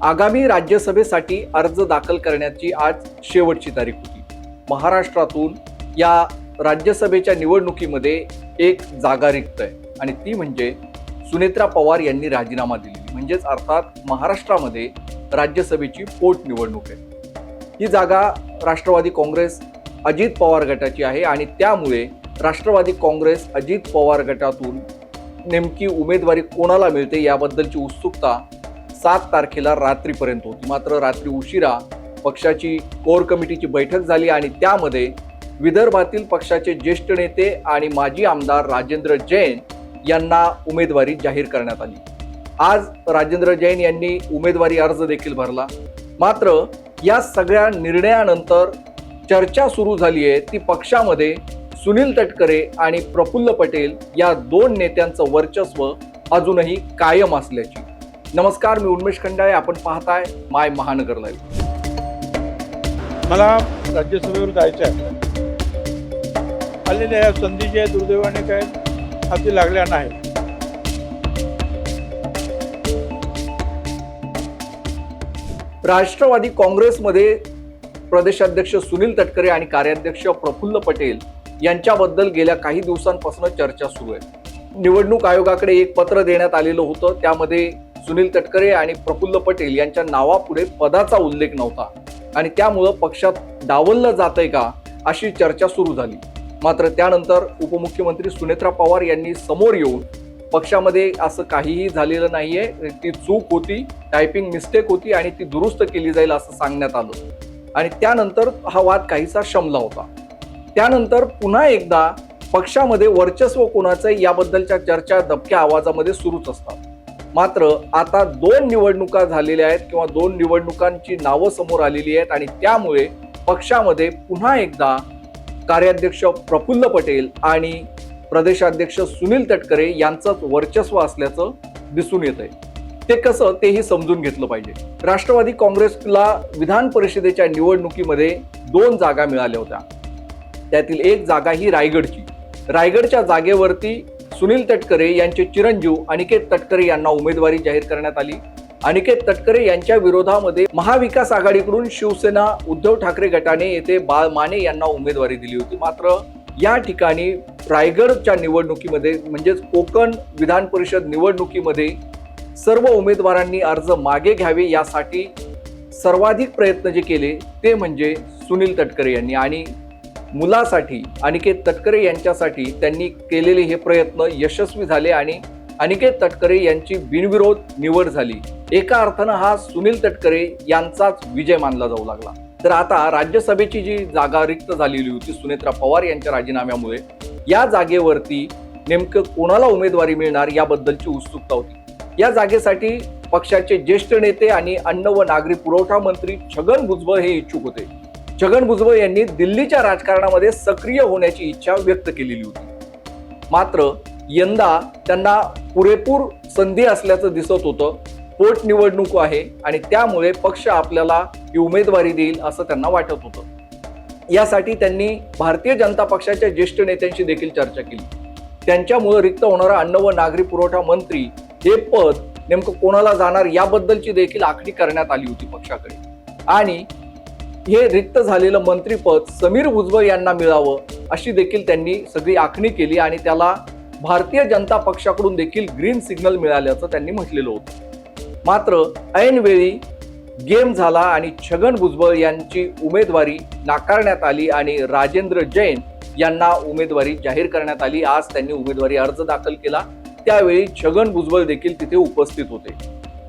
आगामी राज्यसभेसाठी अर्ज दाखल करण्याची आज शेवटची तारीख होती। महाराष्ट्रातून या राज्यसभेच्या निवडणुकीमध्ये एक जागा रिक्त आहे आणि ती म्हणजे सुनेत्रा पवार यांनी राजीनामा दिलेली, म्हणजेच अर्थात महाराष्ट्रामध्ये राज्यसभेची पोटनिवडणूक आहे। ही जागा राष्ट्रवादी काँग्रेस अजित पवार गटाची आहे आणि त्यामुळे राष्ट्रवादी काँग्रेस अजित पवार गटातून नेमकी उमेदवारी कोणाला मिळते याबद्दलची उत्सुकता 7 तारखेला रात्रीपर्यंत होती। मात्र रात्री उशिरा पक्षाची कोर कमिटीची बैठक झाली आणि त्यामध्ये विदर्भातील पक्षाचे ज्येष्ठ नेते आणि माजी आमदार राजेंद्र जैन यांना उमेदवारी जाहीर करण्यात आली। आज राजेंद्र जैन यांनी उमेदवारी अर्ज देखील भरला। मात्र या सगळ्या निर्णयानंतर चर्चा सुरू झाली आहे ती पक्षामध्ये सुनील तटकरे आणि प्रफुल्ल पटेल या दोन नेत्यांचं वर्चस्व अजूनही कायम असल्याची। नमस्कार, मी उन्मेष खंडाळे, आपण पाहताय माय महानगर लाईव्ह। मला राज्यसभेवर जायचं आहे। आलेल्या या संधीच्या दुर्दैवाने काय हाती लागल्या नाही। राष्ट्रवादी काँग्रेसमध्ये प्रदेशाध्यक्ष सुनील तटकरे आणि कार्याध्यक्ष प्रफुल्ल पटेल यांच्याबद्दल गेल्या काही दिवसांपासून चर्चा सुरू आहे। निवडणूक आयोगाकडे एक पत्र देण्यात आलेलं होतं, त्यामध्ये सुनील तटकरे आणि प्रफुल्ल पटेल यांच्या नावापुढे पदाचा उल्लेख नव्हता आणि त्यामुळं पक्षात डावललं जातंय का अशी चर्चा सुरू झाली। मात्र त्यानंतर उपमुख्यमंत्री सुनेत्रा पवार यांनी समोर येऊन पक्षामध्ये असं काहीही झालेलं नाहीये, ती चूक होती, टायपिंग मिस्टेक होती आणि ती दुरुस्त केली जाईल असं सांगण्यात आलं आणि त्यानंतर हा वाद काहीसा शमला होता। त्यानंतर पुन्हा एकदा पक्षामध्ये वर्चस्व कोणाचं याबद्दलच्या चर्चा दबक्या आवाजामध्ये सुरूच असतात। मात्र आता 2 निवडणुका झालेल्या आहेत किंवा 2 निवडणुकांची नावं समोर आलेली आहेत आणि त्यामुळे पक्षामध्ये पुन्हा एकदा कार्याध्यक्ष प्रफुल्ल पटेल आणि प्रदेशाध्यक्ष सुनील तटकरे यांचंच वर्चस्व असल्याचं दिसून येत आहे। ते कसं तेही समजून घेतलं पाहिजे। राष्ट्रवादी काँग्रेसला विधान परिषदेच्या निवडणुकीमध्ये 2 जागा मिळाल्या होत्या, त्यातील एक जागा ही रायगडची। रायगडच्या जागेवरती सुनील तटकरे यांचे चिरंजीव अनिकेत तटकरे यांना उमेदवारी जाहीर करण्यात आली। अनिकेत तटकरे यांच्या विरोधामध्ये महाविकास आघाडीकडून शिवसेना उद्धव ठाकरे गटाने येथे बाळ माने यांना उमेदवारी दिली होती। मात्र या ठिकाणी रायगडच्या निवडणुकीमध्ये म्हणजेच कोकण विधान परिषद निवडणुकीमध्ये सर्व उमेदवारांनी अर्ज मागे घ्यावे यासाठी सर्वाधिक प्रयत्न जे केले ते म्हणजे सुनील तटकरे यांनी आणि मुलासाठी अनिकेत तटकरे यांच्यासाठी त्यांनी केलेले हे प्रयत्न यशस्वी झाले आणि अनिकेत तटकरे यांची बिनविरोध निवड झाली। एका अर्थानं हा सुनील तटकरे यांचाच विजय मानला जाऊ लागला। तर आता राज्यसभेची जी जागा रिक्त झालेली होती सुनेत्रा पवार यांच्या राजीनाम्यामुळे, या जागेवरती नेमकं कोणाला उमेदवारी मिळणार याबद्दलची उत्सुकता होती। या जागेसाठी पक्षाचे ज्येष्ठ नेते आणि अन्न व नागरी पुरवठा मंत्री छगन भुजबळ हे इच्छुक होते। छगन भुजबळ यांनी दिल्लीच्या राजकारणामध्ये सक्रिय होण्याची इच्छा व्यक्त केलेली होती। मात्र यंदा त्यांना पुरेपूर संधी असल्याचं दिसत होतं। पोटनिवडणूक आहे आणि त्यामुळे पक्ष आपल्याला ही उमेदवारी देईल असं त्यांना वाटत होतं। यासाठी त्यांनी भारतीय जनता पक्षाच्या ज्येष्ठ नेत्यांशी देखील चर्चा केली। त्यांच्यामुळे रिक्त होणारा अन्न व नागरी पुरवठा मंत्री हे पद नेमकं कोणाला जाणार याबद्दलची देखील आखणी करण्यात आली होती पक्षाकडे आणि हे रिक्त झालेलं मंत्रीपद समीर भुजबळ यांना मिळावं अशी देखील त्यांनी सगळी आखणी केली आणि त्याला भारतीय जनता पक्षाकडून देखील ग्रीन सिग्नल मिळाल्याचं त्यांनी म्हटलेलं होतं। मात्र ऐनवेळी गेम झाला आणि छगन भुजबळ यांची उमेदवारी नाकारण्यात आली आणि राजेंद्र जैन यांना उमेदवारी जाहीर करण्यात आली। आज त्यांनी उमेदवारी अर्ज दाखल केला, त्यावेळी छगन भुजबळ देखील तिथे उपस्थित होते।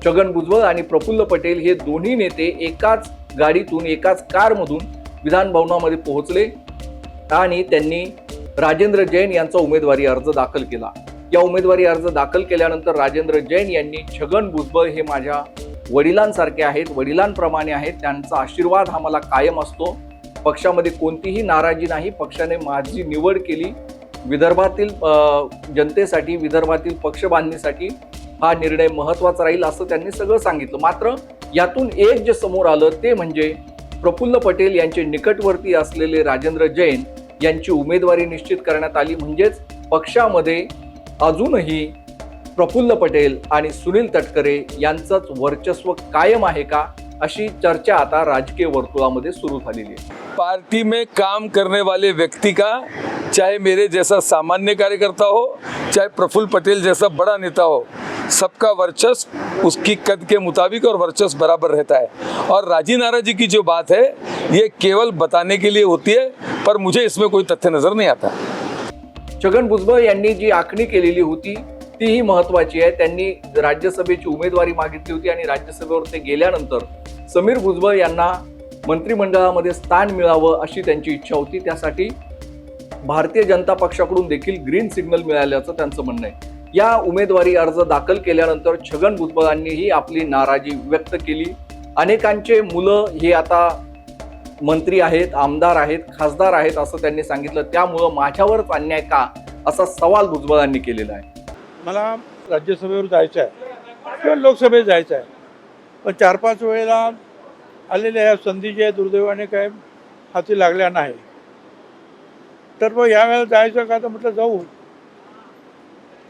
छगन भुजबळ आणि प्रफुल्ल पटेल हे दोन्ही नेते एकाच गाडीतून एकाच कारमधून विधान भवनामध्ये पोहोचले आणि त्यांनी राजेंद्र जैन यांचा उमेदवारी अर्ज दाखल केला। या उमेदवारी अर्ज दाखल केल्यानंतर राजेंद्र जैन यांनी छगन भुजबळ हे माझ्या वडिलांसारखे आहेत, वडिलांप्रमाणे आहेत, त्यांचा आशीर्वाद हा मला कायम असतो, पक्षामध्ये कोणतीही नाराजी नाही, पक्षाने माझी निवड केली, विदर्भातील जनतेसाठी, विदर्भातील पक्ष बांधणीसाठी हा निर्णय महत्वाचा राहील असं त्यांनी सगळं सांगितलं। मात्र यातून एक जे समोर आलं ते म्हणजे प्रफुल्ल पटेल यांचे निकटवर्ती असलेले राजेंद्र जैन यांची उमेदवारी निश्चित करण्यात आली। म्हणजेच पक्षामध्ये अजूनही प्रफुल्ल पटेल आणि सुनील तटकरे यांचंच वर्चस्व कायम आहे का, अशी चर्चा आता राजकीय वर्तुळामध्ये सुरू झालेली आहे. पार्टी में काम करने वाले व्यक्ति का, चाहे मेरे जैसा सामान्य कार्यकर्ता हो, चाहे प्रफुल्ल पटेल जैसा बड़ा नेता हो, सबका वर्चस्व उसकी कद के मुताबिक और वर्चस्व बराबर रहता है. और राजी नाराजी की जो बात है ये केवल बताने के लिए होती है, पर मुझे इसमें कोई तथ्य नजर नहीं आता. छगन भुजबळ यांनी जी आखणी केलेली होती तीही महत्वाची आहे. त्यांनी राज्यसभेची उमेदवारी मागितली होती आणि राज्यसभेवर ते गेल्यानंतर समीर भुजबळ यांना मंत्रिमंडळामध्ये स्थान मिळावं अशी त्यांची इच्छा होती. त्यासाठी भारतीय जनता पक्षाकडून देखील ग्रीन सिग्नल मिळाल्याचं त्यांचं म्हणणं आहे. या उमेदवारी अर्ज दाखल केल्यानंतर छगन भुजबळांनीही आपली नाराजी व्यक्त केली. अनेकांचे मुलं हे आता मंत्री आहेत, आमदार आहेत, खासदार आहेत असं त्यांनी सांगितलं. त्यामुळं माझ्यावरच अन्याय का, असा सवाल भुजबळांनी केलेला आहे. मला राज्यसभेवर जायचं आहे किंवा लोकसभेत जायचं आहे, पण 4-5 वेळेला आलेल्या ह्या संधी ज्या दुर्दैवाने काय हाती लागल्या नाही. तर मग यावेळेला जायचं का, तर म्हटलं जाऊ.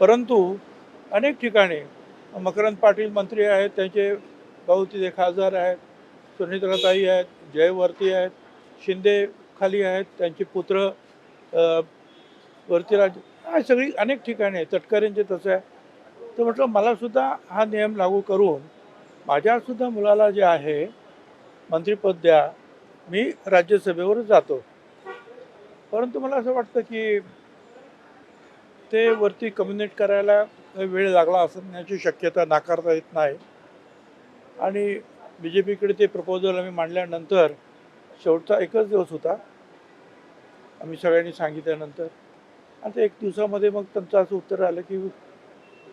परंतु अनेक ठिकाणी मकरंद पाटील मंत्री आहेत, त्यांचे भाऊ तिथे खासदार आहेत, सुनीताताई आहेत, जयवर्ती आहेत, शिंदे खाली आहेत, त्यांचे पुत्र वर्तीराज, सगळी अनेक ठिकाणी आहे. तटकरेंचे तसं आहे. तर म्हटलं मलासुद्धा हा नियम लागू करून माझ्यासुद्धा मुलाला जे आहे मंत्रिपद द्या, मी राज्यसभेवर जातो. परंतु मला असं वाटतं की ते वरती कम्युनिकेट करायला वेळ लागला असण्याची शक्यता नाकारता येत नाही. आणि BJPकडे ते प्रपोजल आम्ही मांडल्यानंतर शेवटचा एकच दिवस होता आम्ही सगळ्यांनी सांगितल्यानंतर. आता 1 दिवसामध्ये मग त्यांचं असं उत्तर आलं की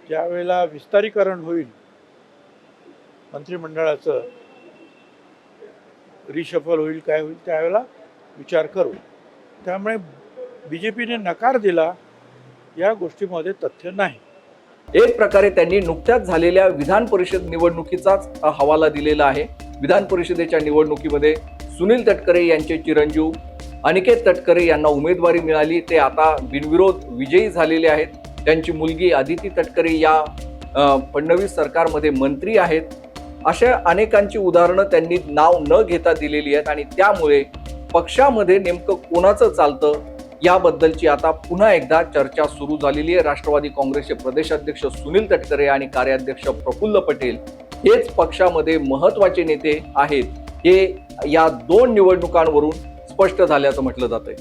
ज्या वेळेला विस्तारीकरण होईल मंत्रिमंडळाचं, रिशफल होईल, काय होईल, त्यावेळेला विचार करू. त्यामुळे BJPने नकार दिला या गोष्टीमध्ये तथ्य नाही. एक प्रकारे त्यांनी नुकत्याच झालेल्या विधान परिषद निवडणुकीचाच हवाला दिलेला आहे. विधान परिषदेच्या निवडणुकीमध्ये सुनील तटकरे यांचे चिरंजीव अनिकेत तटकरे यांना उमेदवारी मिळाली. ते आता बिनविरोध विजयी झालेले आहेत. त्यांची मुलगी अदिती तटकरे या फडणवीस सरकारमध्ये मंत्री आहेत. अशा अनेकांची उदाहरणं त्यांनी नाव न घेता दिलेली आहेत. आणि त्यामुळे पक्षामध्ये नेमकं कोणाचं चालतं याबद्दलची आता पुन्हा एकदा चर्चा सुरू झालेली आहे. राष्ट्रवादी काँग्रेसचे प्रदेशाध्यक्ष सुनील तटकरे आणि कार्याध्यक्ष प्रफुल्ल पटेल हेच पक्षामध्ये महत्वाचे नेते आहेत, हे या 2 निवडणुकांवरून स्पष्ट झाल्याचं म्हटलं जातंय.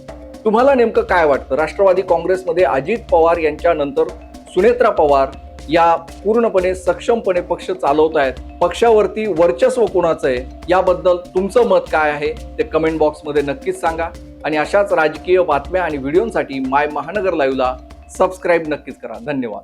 तुम्हाला नेमकं काय वाटतं? राष्ट्रवादी काँग्रेसमध्ये अजित पवार यांच्यानंतर सुनेत्रा पवार या पूर्णपणे सक्षमपणे पक्ष चालवत आहेत. पक्षावरती वर्चस्व कोणाचं आहे याबद्दल तुमचं मत काय आहे ते कमेंट बॉक्समध्ये नक्कीच सांगा. आणि अशाच राजकीय बातम्या आणि व्हिडिओसाठी माय महानगर लाईव्हला सबस्क्राईब नक्कीच करा. धन्यवाद.